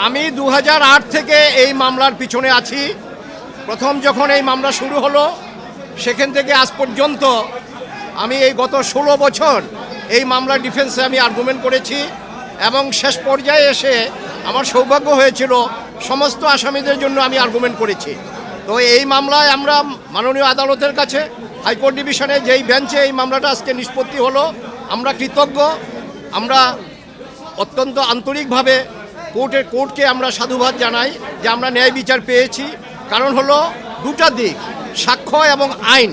আমি 2008 থেকে এই মামলার পিছনে আছি। প্রথম যখন এই মামলা শুরু হলো সেখান থেকে আজ পর্যন্ত আমি এই গত 16 বছর এই মামলার ডিফেন্সে আমি আর্গুমেন্ট করেছি এবং শেষ পর্যায়ে এসে আমার সৌভাগ্য হয়েছিল সমস্ত আসামিদের জন্য আমি আর্গুমেন্ট করেছি। তো এই মামলায় আমরা মাননীয় আদালতের কাছে হাইকোর্ট ডিভিশনে যেই বেঞ্চে এই মামলাটা আজকে নিষ্পত্তি হলো আমরা কৃতজ্ঞ। আমরা অত্যন্ত আন্তরিকভাবে কোর্টকে আমরা সাধুবাদ জানাই যে আমরা ন্যায় বিচার পেয়েছি। কারণ হলো দুটা দিক, সাক্ষ্য এবং আইন,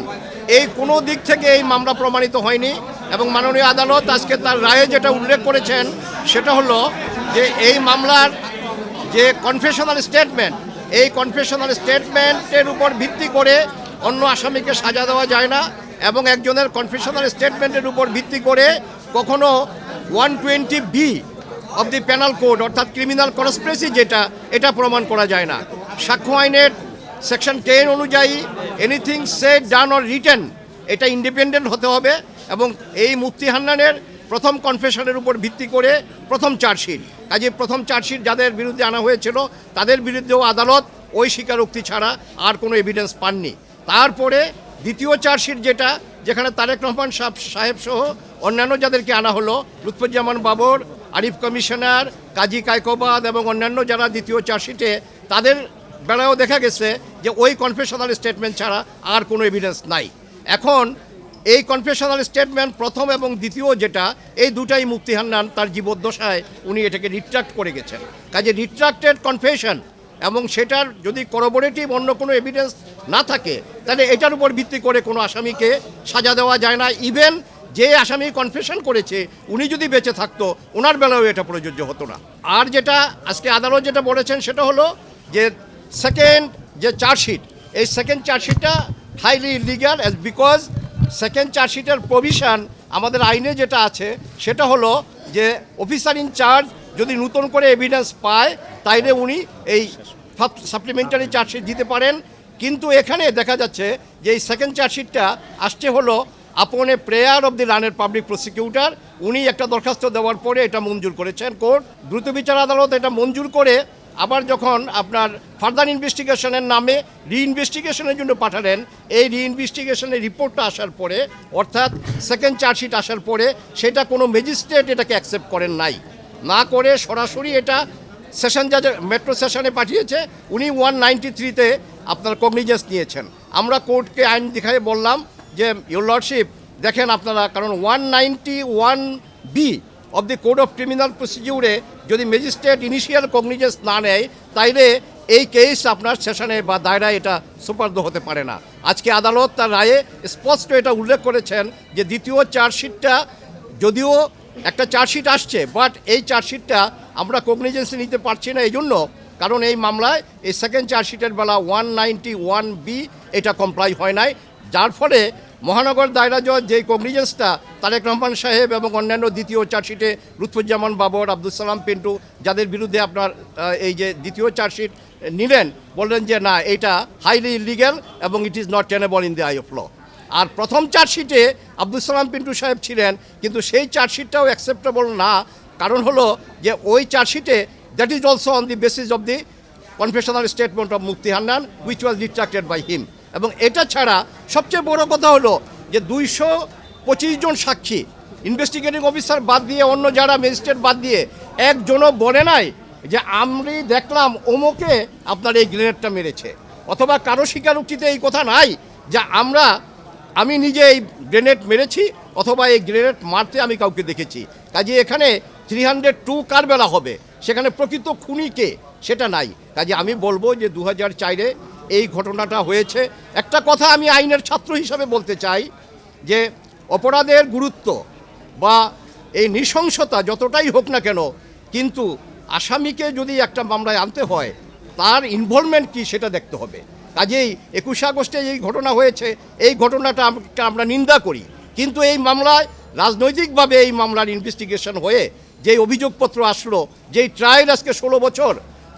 এই কোনো দিক থেকে এই মামলা প্রমাণিত হয়নি। এবং মাননীয় আদালত আজকে তার রায়ে যেটা উল্লেখ করেছেন সেটা হলো যে এই মামলার যে কনফেশনাল স্টেটমেন্ট, এই কনফেশনাল স্টেটমেন্টের উপর ভিত্তি করে অন্য আসামিকে সাজা দেওয়া যায় না এবং একজনের কনফেশনাল স্টেটমেন্টের উপর ভিত্তি করে কখনো 120B of the penal code অর্থাৎ ক্রিমিনাল কনস্পিরেসি এটা প্রমাণ করা যায় না। সাক্ষ্য আইনের সেকশন 10 অনুযায়ী anything said done or written এটা ইন্ডিপেন্ডেন্ট হতে হবে এবং এই মুফতি হান্নানের প্রথম কনফেশনের উপর ভিত্তি করে প্রথম চার্জশিট, কাজে প্রথম চার্জশিট যাদের বিরুদ্ধে আনা হয়েছিল তাদের বিরুদ্ধেও আদালত ওই স্বীকারোক্তি ছাড়া আর কোনো এভিডেন্স পাননি। তারপরে দ্বিতীয় চার্জশিট যেখানে তারেক রহমান সাহেব সহ অন্যান্য যাদেরকে আনা হলো, লুৎফুজ্জামান বাবর, আরিফ কমিশনার, কাজী কায়কোবাদ এবং অন্যান্য যারা দ্বিতীয় চার্জশিটে, তাদের বেলায়ও দেখা গেছে যে ওই কনফেশনাল স্টেটমেন্ট ছাড়া আর কোনো এভিডেন্স নাই। এখন এই কনফেশনাল স্টেটমেন্ট প্রথম এবং দ্বিতীয় এই দুটাই মুফতি হান্নান তার জীবদ্দশায় উনি এটাকে রিট্রাক্ট করে গেছেন। কাজে রিট্রাক্টেড কনফেশন এবং সেটার যদি করোবোরেটিভ অন্য কোনো এভিডেন্স না থাকে তাহলে এটার উপর ভিত্তি করে কোনো আসামিকে সাজা দেওয়া যায় না। ইভেন যে আসামি কনফেশন করেছে উনি যদি বেঁচে থাকতো ওনার বেলাও এটা প্রযোজ্য হতো না। আর আজকে আদালত যেটা বলেছেন সেটা হলো যে সেকেন্ড যে চার্জশিট, এই সেকেন্ড চার্জশিটটা হাইলি ইলিগাল বিকজ সেকেন্ড চার্জশিটের প্রভিশন আমাদের আইনে যেটা আছে সেটা হলো যে অফিসার ইনচার্জ যদি নতুন করে এভিডেন্স পায় তাইলে উনি এই সাপ্লিমেন্টারি চার্জশিট দিতে পারেন। কিন্তু এখানে দেখা যাচ্ছে যে এই সেকেন্ড চার্জশিটটা আসছে হলো আপন এ প্রেয়ার অফ দি রানের পাবলিক প্রসিকিউটর। উনি একটা দরখাস্ত দেওয়ার পরে এটা মঞ্জুর করেছেন কোর্ট, দ্রুত বিচার আদালত এটা মঞ্জুর করে আবার যখন আপনার ফার্দার ইনভেস্টিগেশনের নামে রিইনভেস্টিগেশনের জন্য পাঠালেন, এই রিইনভেস্টিগেশনের রিপোর্টটা আসার পরে অর্থাৎ সেকেন্ড চার্জশিট আসার পরে সেটা কোনো ম্যাজিস্ট্রেট এটাকে অ্যাকসেপ্ট করেন না করে সরাসরি এটা সেশন জাজের মেট্রো সেশনে পাঠিয়েছে। উনি 193-তে আপনার কগনিজেন্স নিয়েছেন। আমরা কোর্টকে আইন দেখায় বললাম যে ইউর লর্ডশিপ দেখেন আপনারা, কারণ 191B of the code of criminal প্রসিডিউরে যদি ম্যাজিস্ট্রেট ইনিশিয়াল কগনিজেন্স না নেয় তাইলে এই কেস আপনার সেশনে বা দায়রায় এটা সুপার্দ হতে পারে না। আজকে আদালত তার রায়ে স্পষ্ট এটা উল্লেখ করেছেন যে দ্বিতীয় চার্জশিটটা যদিও একটা চার্জশিট আসছে বাট এই চার্জশিটটা আমরা কগনিজেন্সে নিতে পারছি না এই জন্য কারণ এই মামলায় এই সেকেন্ড চার্জশিটের বেলা 191B এটা কমপ্লাই হয় নাই, যার ফলে মহানগর দায়রা জজ যেই কগনিজেন্সটা তারেক রহমান সাহেব এবং অন্যান্য দ্বিতীয় চার্জশিটে লুৎফুজ্জামান বাবর, আব্দুল সালাম পিন্টু যাদের বিরুদ্ধে আপনার এই যে দ্বিতীয় চার্জশিট নিলেন বললেন যে না এটা হাইলি ইলিগ্যাল এবং it is not tenable in the eye of law. আর প্রথম চার্জশিটে আব্দুল সালাম পিন্টু সাহেব ছিলেন কিন্তু সেই চার্জশিটটাও অ্যাকসেপ্টেবল না, কারণ হলো যে ওই চার্জশিটে that is also on the basis of the confessional statement of Mufti Hannan which was retracted by him. এবং এটা ছাড়া সবচেয়ে বড় কথা হলো যে 225 জন সাক্ষী ইনভেস্টিগেটিং অফিসার বাদ দিয়ে অন্য যারা ম্যাজিস্ট্রেট বাদ দিয়ে একজনও বলে নাই যে আমি দেখলাম ওমোকে আপনার এই গ্রেনেডটা মেরেছে, অথবা কারো স্বীকারোক্তিতে এই কথা নাই যে আমি নিজে এই গ্রেনেড মেরেছি অথবা এই গ্রেনেড মারতে আমি কাউকে দেখেছি। কাজে এখানে 302 কার বেলা হবে, সেখানে প্রকৃত খুনি কে সেটা নাই। কাজে আমি বলবো যে 2004-এ এই ঘটনাটা হয়েছে। একটা কথা আমি আইনের ছাত্র হিসাবে বলতে চাই যে অপরাধের গুরুত্ব বা এই নৃশংসতা যতটাই হোক না কেন, কিন্তু আসামিকে যদি একটা মামলায় আনতে হয় তার ইনভলভমেন্ট কী সেটা দেখতে হবে। কাজেই 21 আগস্টে এই ঘটনা হয়েছে, এই ঘটনাটা আমরা নিন্দা করি, কিন্তু এই মামলায় রাজনৈতিকভাবে এই মামলার ইনভেস্টিগেশন হয়ে যেই অভিযোগপত্র আসলো, যেই ট্রায়াল আজকে 16 বছর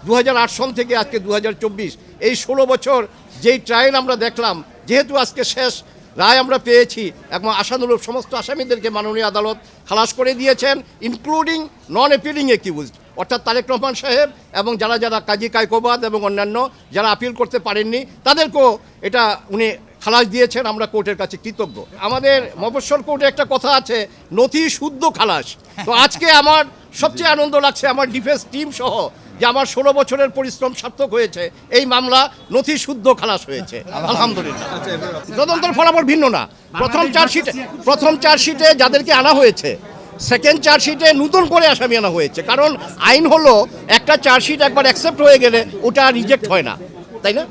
2008 সন থেকে আজকে 2024 এই 16 বছর যেই ট্রায়াল আমরা দেখলাম, যেহেতু আজকে শেষ রায় আমরা পেয়েছি এবং আশানুরূপ সমস্ত আসামিদেরকে মাননীয় আদালত খালাস করে দিয়েছেন ইনক্লুডিং নন অ্যাপিলিং অ্যাকিউজড অর্থাৎ তারেক রহমান সাহেব এবং যারা যারা কাজী কায়কোবাদ এবং অন্যান্য যারা আপিল করতে পারেননি তাদেরকেও এটা উনি খালাস দিয়েছেন। আমরা কোর্টের কাছে কৃতজ্ঞ। আমাদের মফস্বল কোর্টে একটা কথা আছে, নথি শুদ্ধ খালাস। তো আজকে আমার সবচেয়ে আনন্দ লাগছে আমার ডিফেন্স টিম সহ যে আমার 16 বছরের পরিশ্রম সার্থক হয়েছে, এই মামলা নথি শুদ্ধ খালাস হয়েছে আলহামদুলিল্লাহ। তদন্তের ফলাফল ভিন্ন না। প্রথম চার্জশিটে যাদেরকে আনা হয়েছে, সেকেন্ড চার্জশিটে নতুন করে আসামি আনা হয়েছে। কারণ আইন হলো একটা চার্জশিট একবার অ্যাকসেপ্ট হয়ে গেলে ওটা রিজেক্ট হয় না, তাই না?